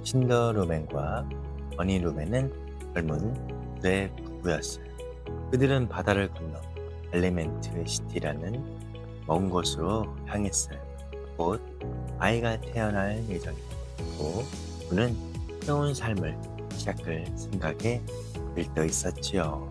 신더 루멘과 버니 루멘은 젊은 둘의 부부였어요. 그들은 바다를 건너 엘리멘트 시티라는 먼 곳으로 향했어요. 곧 아이가 태어날 예정이었고 그는 새로운 삶을 시작할 생각에 들떠 있었지요.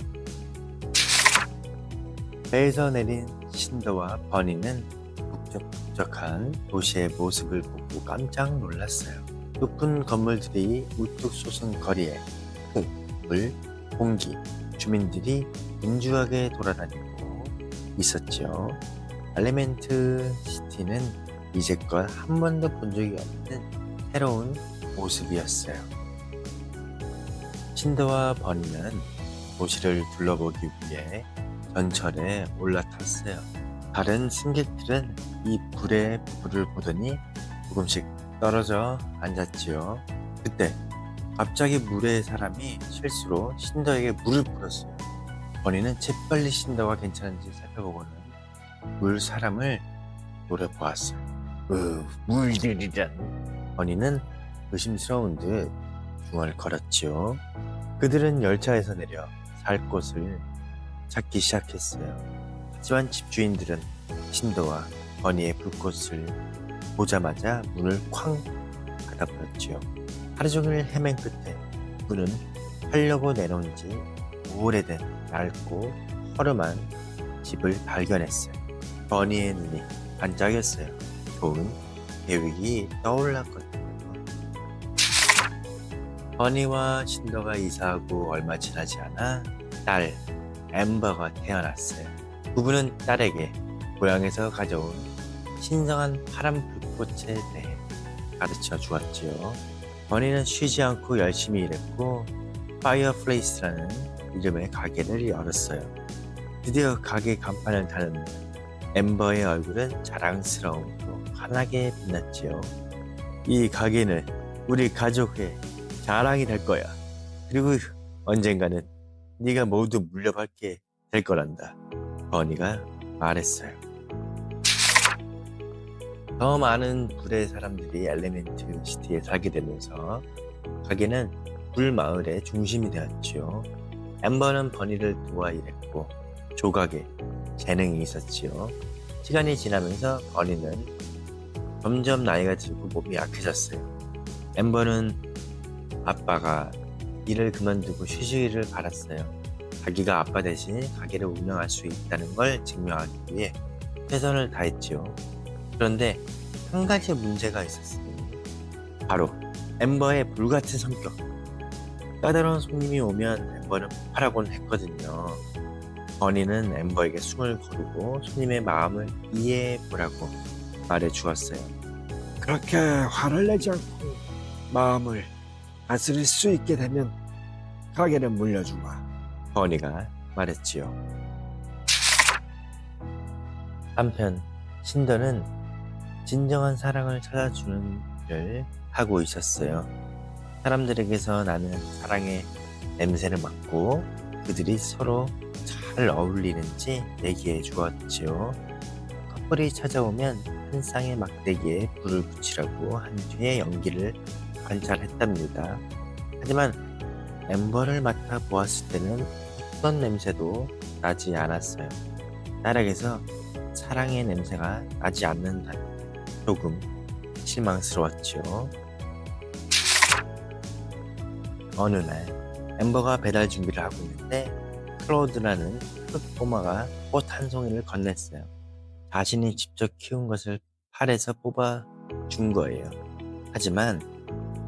배에서 내린 신더와 버니는 북적북적한 도시의 모습을 보고 깜짝 놀랐어요. 높은 건물들이 우뚝 솟은 거리에 흙, 물, 공기, 주민들이 분주하게 돌아다니고 있었지요. 엘리멘트 시티는 이제껏 한 번도 본 적이 없는 새로운 모습이었어요. 신더와 버니는 도시를 둘러보기 위해 전철에 올라탔어요. 다른 승객들은 이 불의 불을 보더니 조금씩 떨어져 앉았지요. 그때 갑자기 물의 사람이 실수로 신더에게 물을 뿌렸어요. 버니는 재빨리 신더가 괜찮은지 살펴보고는 물 사람을 노려보았어요. 물들이란. 버니는 의심스러운 듯 중얼거렸지요. 그들은 열차에서 내려 살 곳을 찾기 시작했어요. 하지만 집주인들은 신더와 버니의 불꽃을 보자마자 문을 쾅 닫아버렸지요. 하루 종일 헤맨 끝에 문은 팔려고 내놓은 지 오래된 낡고 허름한 집을 발견했어요. 버니의 눈이 반짝였어요. 좋은 계획이 떠올랐거든요. 버니와 신더가 이사하고 얼마 지나지 않아 딸 엠버가 태어났어요. 부부는 딸에게 고향에서 가져온 신성한 파란 불꽃에 대해 가르쳐 주었지요. 버니는 쉬지 않고 열심히 일했고 파이어플레이스라는 이름의 가게를 열었어요. 드디어 가게 간판을 다는 엠버의 얼굴은 자랑스러움으로 환하게 빛났지요. 이 가게는 우리 가족의 자랑이 될 거야. 그리고 언젠가는 네가 모두 물려받게 될 거란다. 버니가 말했어요. 더 많은 불의 사람들이 엘리멘트 시티에 살게 되면서 가게는 불 마을의 중심이 되었지요. 엠버는 버니를 도와 일했고 조각에 재능이 있었지요. 시간이 지나면서 버니는 점점 나이가 들고 몸이 약해졌어요. 엠버는 아빠가 일을 그만두고 쉬시기를 바랐어요. 자기가 아빠 대신 가게를 운영할 수 있다는 걸 증명하기 위해 최선을 다했지요. 그런데 한 가지 문제가 있었으니 바로 엠버의 불같은 성격. 까다로운 손님이 오면 엠버는 폭발하곤 했거든요. 버니는 엠버에게 숨을 거두고 손님의 마음을 이해해 보라고 말해 주었어요. 그렇게 화를 내지 않고 마음을 다스릴 수 있게 되면 가게를 물려주마. 버니가 말했지요. 한편 신더는 진정한 사랑을 찾아주는 일을 하고 있었어요. 사람들에게서 나는 사랑의 냄새를 맡고 그들이 서로 잘 어울리는지 얘기해 주었지요. 커플이 찾아오면 한 쌍의 막대기에 불을 붙이라고 한 뒤의 연기를 관찰했답니다. 하지만 엠버를 맡아 보았을 때는 어떤 냄새도 나지 않았어요. 딸에게서 사랑의 냄새가 나지 않는다니 조금 실망스러웠죠. 어느 날 엠버가 배달 준비를 하고 있는데 클로드라는 흑 꼬마가 꽃 한 송이를 건넸어요. 자신이 직접 키운 것을 팔에서 뽑아 준 거예요. 하지만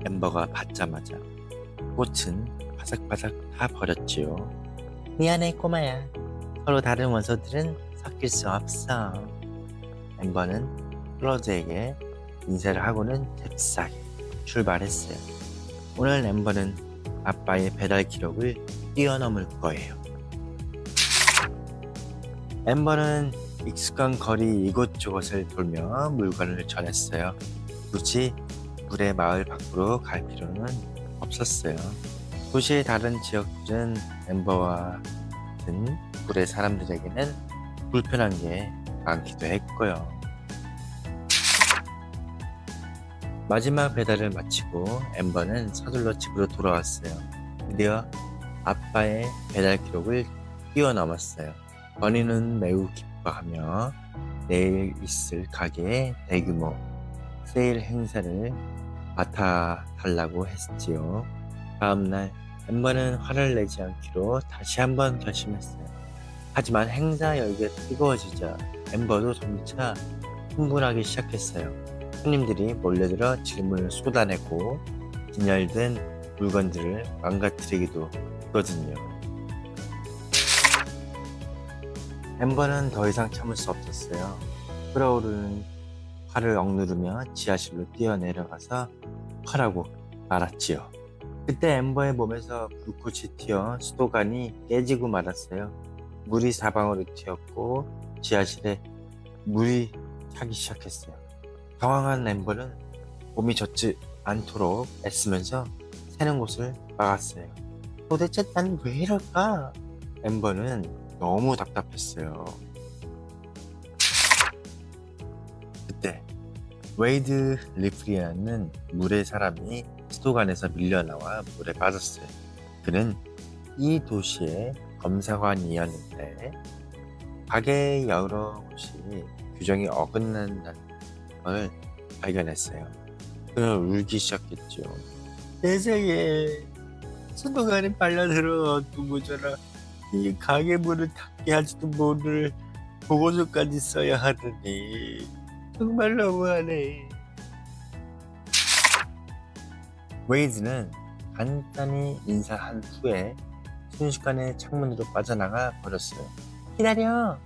엠버가 받자마자 꽃은 바삭바삭 다 버렸지요. 미안해 꼬마야. 서로 다른 원소들은 섞일 수 없어. 엠버는 클로드에게 인사를 하고는 잽싸게 출발했어요. 오늘 엠버는 아빠의 배달 기록을 뛰어넘을 거예요. 엠버는 익숙한 거리 이곳저곳을 돌며 물건을 전했어요. 굳이 물의 마을 밖으로 갈 필요는 없었어요. 도시의 다른 지역들은 엠버와 같은 물의 사람들에게는 불편한 게 많기도 했고요. 마지막 배달을 마치고 엠버는 서둘러 집으로 돌아왔어요. 드디어 아빠의 배달 기록을 뛰어넘었어요. 버니는 매우 기뻐하며 내일 있을 가게에 대규모 세일 행사를 맡아달라고 했지요. 다음날 엠버는 화를 내지 않기로 다시 한번 결심했어요. 하지만 행사 열기가 뜨거워지자 엠버도 점차 흥분하기 시작했어요. 손님들이 몰려들어 질문을 쏟아내고 진열된 물건들을 망가뜨리기도 하거든요. 엠버는 더 이상 참을 수 없었어요. 끓어오르는 화를 억누르며 지하실로 뛰어내려가서 화라고 말았지요. 그때 엠버의 몸에서 불꽃이 튀어 수도관이 깨지고 말았어요. 물이 사방으로 튀었고 지하실에 물이 차기 시작했어요. 당황한 엠버는 몸이 젖지 않도록 애쓰면서 새는 곳을 막았어요. 도대체 난 왜 이럴까? 엠버는 너무 답답했어요. 그때 웨이드 리프리라는 물의 사람이 수도관에서 밀려나와 물에 빠졌어요. 그는 이 도시의 검사관이었는데 가게의 여러 곳이 규정이 어긋난다는 걸 발견했어요. 그는 울기 시작했죠. 세상에 수도관에 빨려들어 누구더라. 이 가게 문을 닫게 하지도 모를 보고서까지 써야 하더니 정말 너무하네. 웨이드는 간단히 인사한 후에 순식간에 창문으로 빠져나가 버렸어요. 기다려!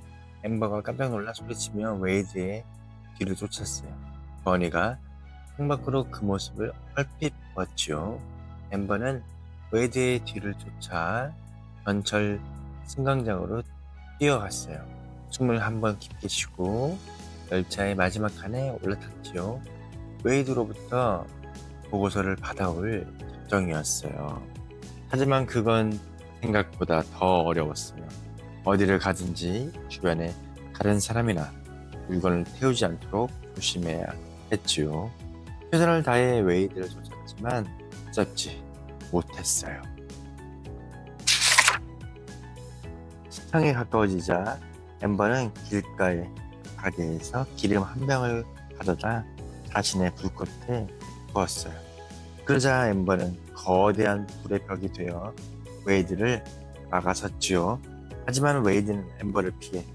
엠버가 깜짝 놀라 소리치며 웨이드의 뒤를 쫓았어요. 버니가 창밖으로 그 모습을 얼핏 보았지요. 엠버는 웨이드의 뒤를 쫓아 전철 승강장으로 뛰어갔어요. 숨을 한번 깊게 쉬고 열차의 마지막 칸에 올라탔지요. 웨이드로부터 보고서를 받아올 작정이었어요. 하지만 그건 생각보다 더 어려웠어요. 어디를 가든지 주변에 다른 사람이나 물건을 태우지 않도록 조심해야 했지요. 최선을 다해 웨이드를 쫓았지만 잡지 못했어요. 식당에 가까워지자 엠버는 길가의 가게에서 기름 한 병을 가져다 자신의 불꽃에 부었어요. 그러자 엠버는 거대한 불의 벽이 되어 웨이드를 막아섰지요. 하지만 웨이드는 엠버를 피해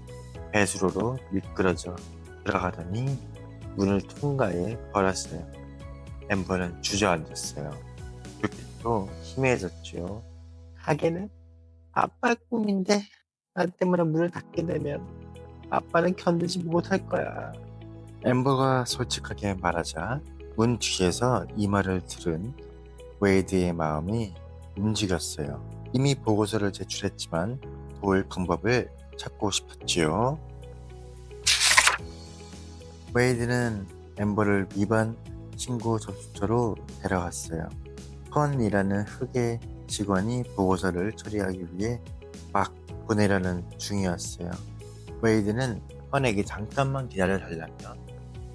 배수로로 미끄러져 들어가더니 문을 통과해 버렸어요. 엠버는 주저앉았어요. 불빛도 희미해졌지요. 가게는 아빠 꿈인데 나 때문에 문을 닫게 되면 아빠는 견디지 못할 거야. 엠버가 솔직하게 말하자 문 뒤에서 이 말을 들은 웨이드의 마음이 움직였어요. 이미 보고서를 제출했지만 도울 방법을 찾고 싶었지요. 웨이드는 엠버를 위반 신고 접수처로 데려갔어요. 펀이라는 흑의 직원이 보고서를 처리하기 위해 막 보내려는 중이었어요. 웨이드는 펀에게 잠깐만 기다려달라며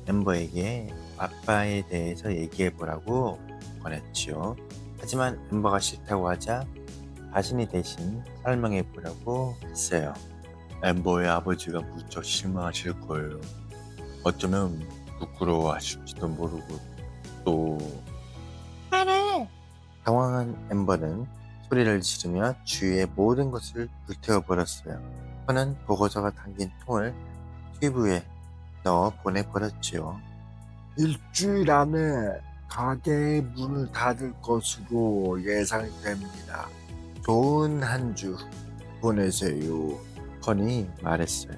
엠버에게 아빠에 대해서 얘기해보라고 권했지요. 하지만 엠버가 싫다고 하자 자신이 대신 설명해보라고 했어요. 엠버의 아버지가 무척 실망하실 거예요. 어쩌면 부끄러워하실지도 모르고 또 그래. 당황한 엠버는 소리를 지르며 주위의 모든 것을 불태워버렸어요. 펀은 보고서가 담긴 통을 튜브에 넣어 보내버렸지요. 일주일 안에 가게의 문을 닫을 것으로 예상됩니다. 좋은 한 주 보내세요. 펀이 말했어요.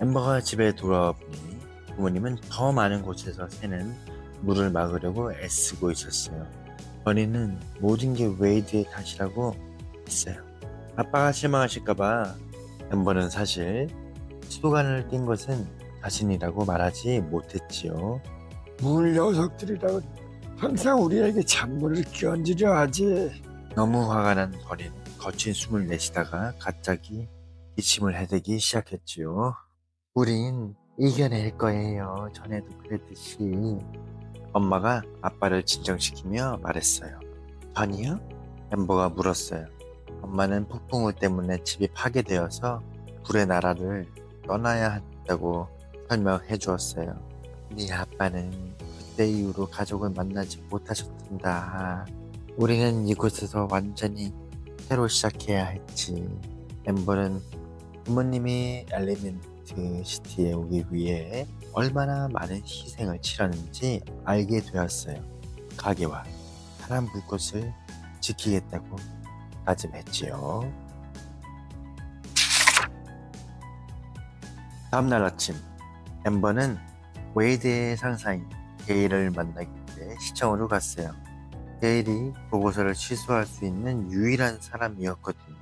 엠버가 집에 돌아와 보니 부모님은 더 많은 곳에서 새는 물을 막으려고 애쓰고 있었어요. 버니는 모든 게 웨이드의 탓이라고 했어요. 아빠가 실망하실까봐 엠버는 사실 수도관을 뛴 것은 자신이라고 말하지 못했지요. 물 녀석들이라고 항상 우리에게 찬물을 끼얹으려 하지. 너무 화가 난 버니는 거친 숨을 내쉬다가 갑자기 기침을 해대기 시작했지요. 우린 이겨낼 거예요. 전에도 그랬듯이. 엄마가 아빠를 진정시키며 말했어요. 전이요? 엠버가 물었어요. 엄마는 폭풍우 때문에 집이 파괴되어서 불의 나라를 떠나야 한다고 설명해 주었어요. 네 아빠는 그때 이후로 가족을 만나지 못하셨단다. 우리는 이곳에서 완전히 새로 시작해야 했지. 엠버는 부모님이 엘리멘트 시티에 오기 위해 얼마나 많은 희생을 치렀는지 알게 되었어요. 가게와 파란 불꽃을 지키겠다고 다짐했지요. 다음날 아침, 엠버는 웨이드의 상사인 게일을 만나기 위해 시청으로 갔어요. 게일이 보고서를 취소할 수 있는 유일한 사람이었거든요.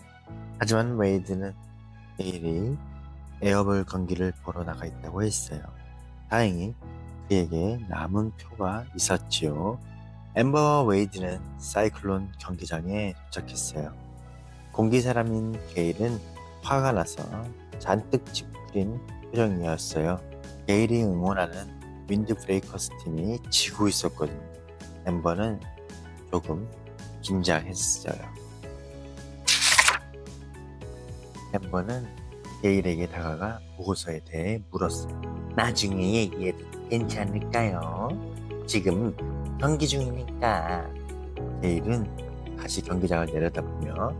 하지만 웨이드는 게일이 에어볼 경기를 보러 나가 있다고 했어요. 다행히 그에게 남은 표가 있었지요. 엠버와 웨이드는 사이클론 경기장에 도착했어요. 공기사람인 게일은 화가 나서 잔뜩 찌푸린 표정이었어요. 게일이 응원하는 윈드 브레이커스 팀이 지고 있었거든요. 엠버는 조금 긴장했어요. 엠버는 게일에게 다가가 보고서에 대해 물었어요. 나중에 얘기해도 괜찮을까요? 지금 경기 중이니까. 게일은 다시 경기장을 내려다보며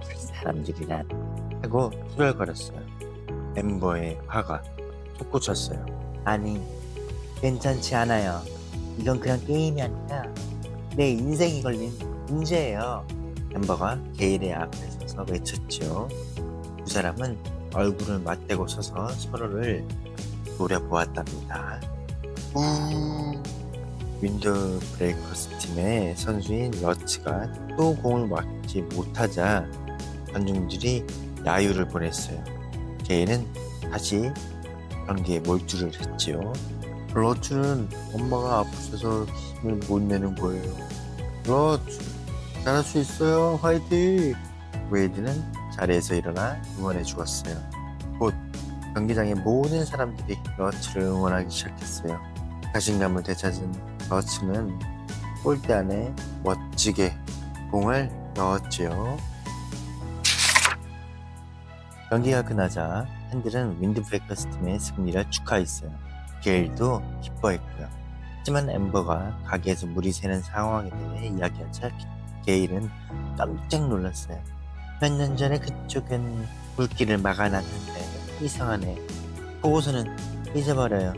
사람들이란 하고 투덜거렸어요. 엠버의 화가 솟구쳤어요. 아니, 괜찮지 않아요. 이건 그냥 게임이 아니라 내 인생이 걸린 문제예요. 엠버가 게일의 앞에 서서 외쳤지요. 두 사람은 얼굴을 맞대고 서서 서로를 노려보았답니다. 윈드 브레이커스 팀의 선수인 러츠가 또 공을 막지 못하자 관중들이 야유를 보냈어요. 게일은 다시 경기에 몰두를 했지요. 러츠는 엄마가 아프셔서 힘을 못 내는 거예요. 러츠, 잘할 수 있어요. 화이팅! 웨이드는 자리에서 일어나 응원해 주었어요. 곧 경기장의 모든 사람들이 러츠를 응원하기 시작했어요. 자신감을 되찾은 러츠는 골대 안에 멋지게 공을 넣었지요. 경기가 끝나자 팬들은 윈드 브레이커스 팀의 승리를 축하했어요. 게일도 기뻐했고요. 하지만 엠버가 가게에서 물이 새는 상황에 대해 이야기하자 게일은 깜짝 놀랐어요. 몇 년 전에 그쪽은 불길을 막아놨는데 이상하네. 보고서는 잊어버려요.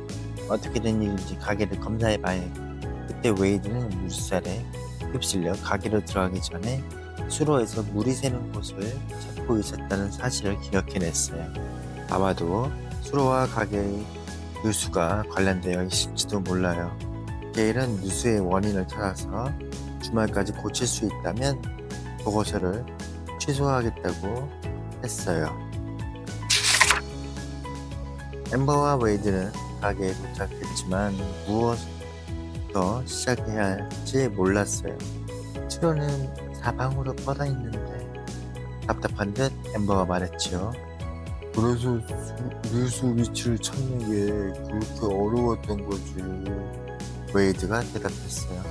어떻게 된 일인지 가게를 검사해봐야 해. 그때 웨이드는 물살에 휩쓸려 가게로 들어가기 전에 수로에서 물이 새는 곳을 찾고 있었다는 사실을 기억해냈어요. 아마도 수로와 가게의 누수가 관련되어 있을지도 몰라요. 게일은 누수의 원인을 찾아서 주말까지 고칠 수 있다면 보고서를 취소하겠다고 했어요. 엠버와 웨이드는 가게에 도착했지만 무엇부터 시작해야 할지 몰랐어요. 수로는 사방으로 뻗어 있는데. 답답한 듯 엠버가 말했지요. 그래서 누수 위치를 찾는 게 그렇게 어려웠던 거지. 웨이드가 대답했어요.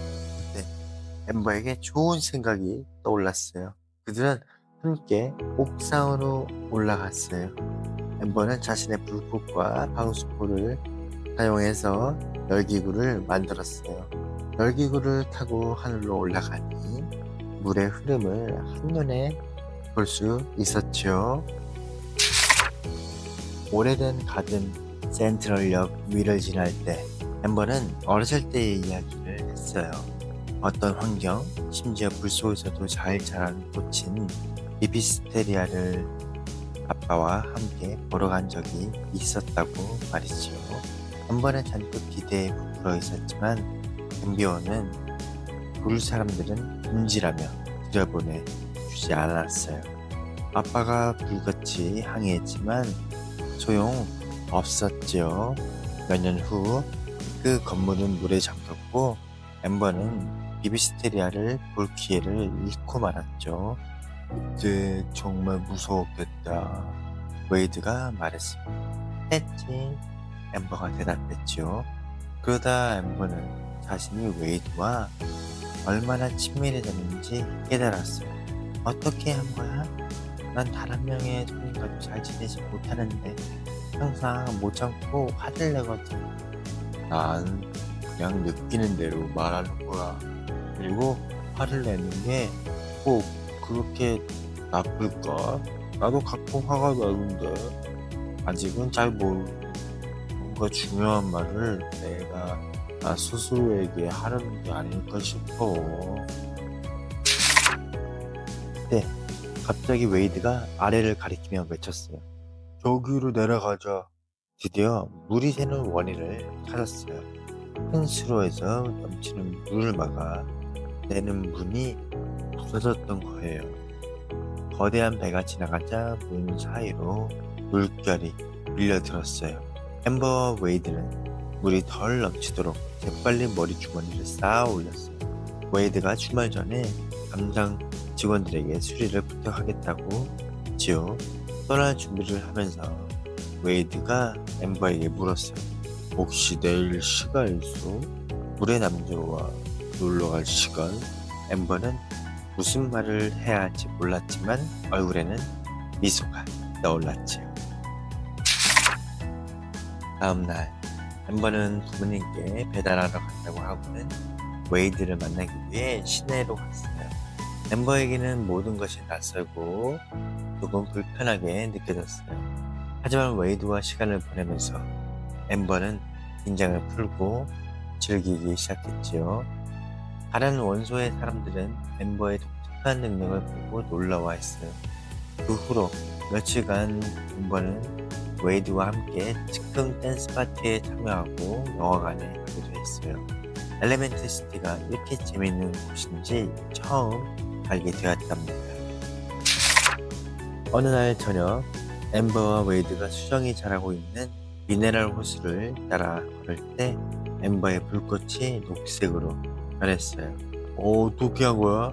그때 엠버에게 좋은 생각이 떠올랐어요. 그들은 함께 옥상으로 올라갔어요. 엠버는 자신의 불꽃과 방수포를 사용해서 열기구를 만들었어요. 열기구를 타고 하늘로 올라가니 물의 흐름을 한눈에 볼 수 있었죠. 오래된 가든 센트럴역 위를 지날 때 엠버는 어렸을 때의 이야기를 했어요. 어떤 환경, 심지어 불 속에서도 잘 자라는 꽃인 비비스테리아를 아빠와 함께 보러 간 적이 있었다고 말이지요. 엠버는 잔뜩 기대에 부풀어 있었지만 엠비어는 볼 사람들은 금지라며 들여보내 주지 않았어요. 아빠가 불같이 항의했지만 소용 없었지요. 몇 년 후 그 건물은 물에 잠겼고 엠버는 비비스테리아를 볼 기회를 잃고 말았죠. 그때 정말 무서웠겠다. 웨이드가 말했습니다. 했지. 엠버가 대답했지요. 그러다 엠버는 자신이 웨이드와 얼마나 친밀해졌는지 깨달았어요. 어떻게 한 거야? 난 단 한 명의 손님과도 잘 지내지 못하는데 항상 못 참고 화를 내거든. 난 그냥 느끼는 대로 말하는 거야. 그리고 화를 내는 게 꼭 그렇게 나쁠까? 나도 가끔 화가 나는데 아직은 잘 모르고 뭔가 중요한 말을 내가 나 스스로에게 하려는 게 아닐까 싶어. 네, 갑자기 웨이드가 아래를 가리키며 외쳤어요. 저기로 내려가자. 드디어 물이 새는 원인을 찾았어요. 큰 수로에서 넘치는 물을 막아 내는 문이 부서졌던 거예요. 거대한 배가 지나가자 문 사이로 물결이 밀려들었어요. 엠버와 웨이드는 물이 덜 넘치도록 재빨리 머리 주머니를 쌓아 올렸어요. 웨이드가 주말 전에 담당 직원들에게 수리를 부탁하겠다고 했지요. 떠날 준비를 하면서 웨이드가 엠버에게 물었어요. 혹시 내일 시간 있어? 물의 남자와 놀러갈 시간? 엠버는 무슨 말을 해야 할지 몰랐지만 얼굴에는 미소가 떠올랐지요. 다음날 엠버는 부모님께 배달하러 간다고 하고는 웨이드를 만나기 위해 시내로 갔어요. 엠버에게는 모든 것이 낯설고 조금 불편하게 느껴졌어요. 하지만 웨이드와 시간을 보내면서 엠버는 긴장을 풀고 즐기기 시작했지요. 다른 원소의 사람들은 엠버의 독특한 능력을 보고 놀라워 했어요. 그 후로 며칠간 엠버는 웨이드와 함께 즉흥 댄스 파티에 참여하고 영화관에 가기도 했어요. 엘레멘트 시티가 이렇게 재밌는 곳인지 처음 알게 되었답니다. 어느 날 저녁 엠버와 웨이드가 수정이 자라고 있는 미네랄 호수를 따라 걸을 때 엠버의 불꽃이 녹색으로 변했어요. 어떻게 한 거야?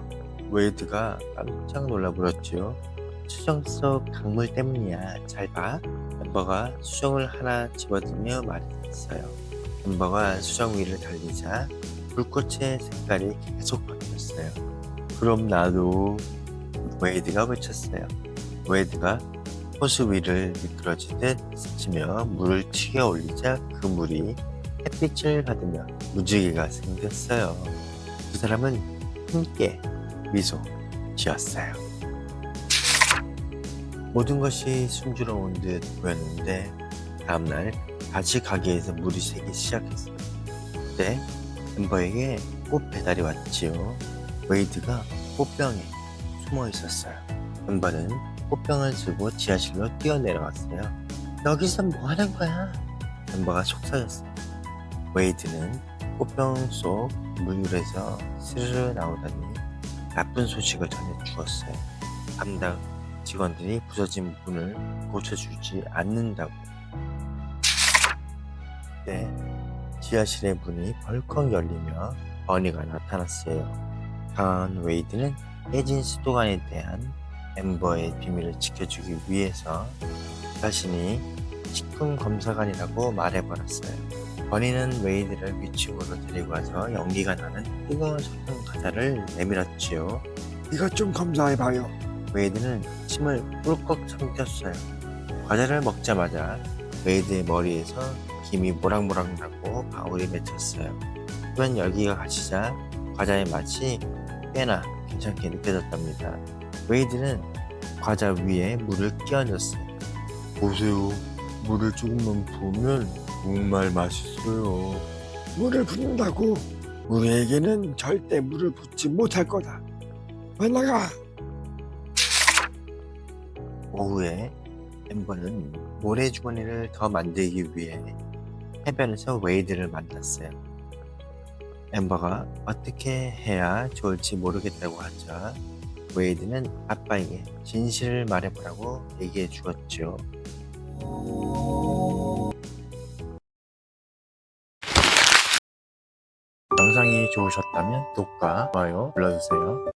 웨이드가 깜짝 놀라 물었지요. 수정 속 강물 때문이야. 잘 봐. 엠버가 수정을 하나 집어들며 말했어요. 엠버가 수정 위를 달리자 불꽃의 색깔이 계속 바뀌었어요. 그럼 나도. 웨이드가 외쳤어요. 웨이드가 호수 위를 미끄러지듯 스치며 물을 튀겨 올리자 그 물이 햇빛을 받으며 무지개가 생겼어요. 두 사람은 함께 미소 지었어요. 모든 것이 순조로운 듯 보였는데 다음날 다시 가게에서 물이 새기 시작했어요. 그때 엠버에게 꽃 배달이 왔지요. 웨이드가 꽃병에 숨어 있었어요. 엠버는 꽃병을 들고 지하실로 뛰어내려왔어요. 여기서 뭐 하는 거야? 엠버가 속삭였어요. 웨이드는 꽃병 속 물줄에서 스르르 나오더니 나쁜 소식을 전해주었어요. 담당 직원들이 부서진 문을 고쳐주지 않는다고. 그때 지하실의 문이 벌컥 열리며 버니가 나타났어요. 강한 웨이드는 깨진 수도관에 대한 엠버의 비밀을 지켜주기 위해서 자신이 식품 검사관이라고 말해버렸어요. 버니는 웨이드를 위층으로 데리고 와서 연기가 나는 뜨거운 설탕 과자를 내밀었지요. 이것 좀 검사해봐요. 웨이드는 침을 꿀꺽 삼켰어요. 과자를 먹자마자 웨이드의 머리에서 김이 모락모락 나고 방울이 맺혔어요. 하지만 열기가 가시자 과자의 맛이 꽤나 괜찮게 느껴졌답니다. 웨이드는 과자 위에 물을 끼얹었어요. 보세요. 물을 조금만 부으면 정말 맛있어요. 물을 붓는다고 우리에게는 절대 물을 붓지 못할 거다. 만나가. 오후에 엠버는 모래주머니를 더 만들기 위해 해변에서 웨이드를 만났어요. 엠버가 어떻게 해야 좋을지 모르겠다고 하자 웨이드는 아빠에게 진실을 말해보라고 얘기해 주었죠. 영상이 좋으셨다면 구독과 좋아요 눌러주세요.